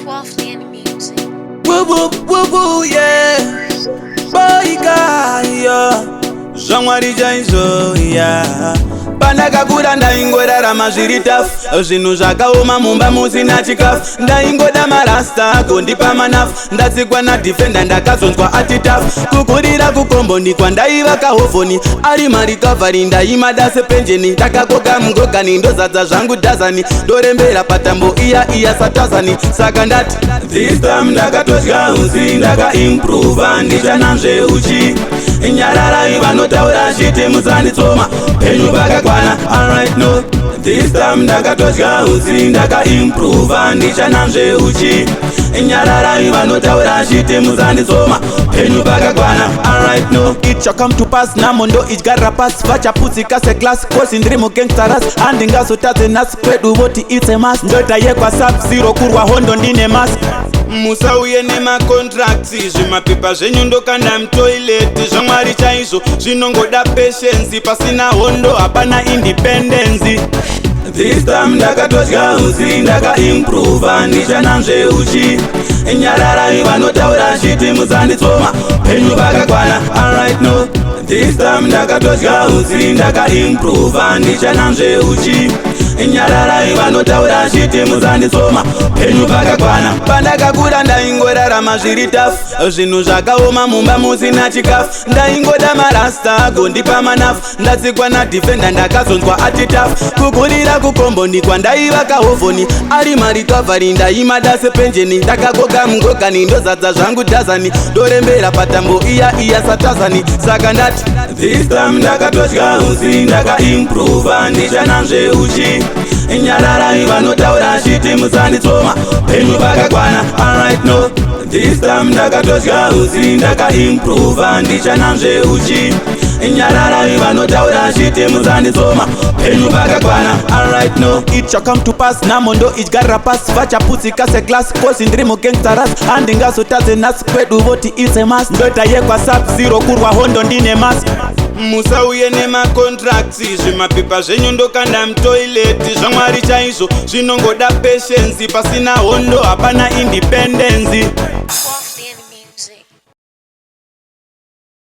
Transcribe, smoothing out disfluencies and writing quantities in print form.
Waffly in the music. Woo woo woo woo yeah. Boy guy yeah. Jean-Marie Jaizo yeah. Pandakakura ndaingorarama zviri tafu, zvinhu zvakaoma mumba musina chikafu. Ndaingoda marasta kundipa manafu, ndatsikwa nadhifenda ndakazonzwa ati tafu. Kukurira kukombondi kwandaiva kahovhoni, ari marikavhari ndaimada sepenjeni. Ndakakoka mugogani ndozadza zvangu dhazani, ndorembera patambo iya satazani. Saka ndati this time ndakatodya unzi ndakaimprova, ndichanamzve uchi nyararai vanotaura chiti musanditsoma penyu vakakwana. Alright no, this time ndakatodya unzi ndakaimprova, ndichanamzve uchi nyararai vanotaura chiti musanditsoma penyu vakakwana. Alright no, it shall come to pass namondo idyara pasi vachaputsika seclass kosi ndiri mugangstaras handingazotadze nhasi kwedu voti it's a must. Ndota yekwa sub-zero kurwa hondo ndine mask. Musauye nemacontracts, zvimapepa zvenyu ndokanda mutoileti. Zvamwari chaizvo zvinongoda patience, pasina hondo hapana independence. This time ndakatodya unzi ndakaimprova, ndichanamzve uchi nyararai vanotaura chiti musanditsoma penyu vakakwana. Alright no, this time ndakatodya unzi ndakaimprova, ndichanamzve uchi nyararai vanotaura chiti musanditsoma penyu vakakwana. Pandakakura ndaingorarama zviri tafu, zvinhu zvakaoma mumba musina chikafu. Ndaingoda marasta kundipa manafu, ndatsikwa nadhifenda ndakazonzwa ati tafu. Kukurira kukombondi kwandaiva kahovhoni, ari marikavhari ndaimada sepenjeni. Ndakakoka mugogani ndozadza zvangu dhazani, ndorembera patambo iya satazani. Saka ndati this time ndakatodya unzi ndakaimprova, ndichanamzve uchi nyararai vanotaura chiti musanditsoma penyu vakakwana. Alright no, this time ndakatodya unzi ndakaimprova, ndichanamzve uchi nyararai vanotaura chiti musanditsoma penyu vakakwana. Alright no, it shall come to pass namondo idyara pasi vachaputsika seclass kosi ndiri mugangstaras handingazotadze nhasi kwedu voti it's a must. Ndota yekwa sub-zero kurwa hondo ndine mask. Musauye nemacontracts, zvimapepa zvenyu ndokanda mutoileti. Zvamwari chaizvo zvinongoda patience, pasina hondo hapana independence.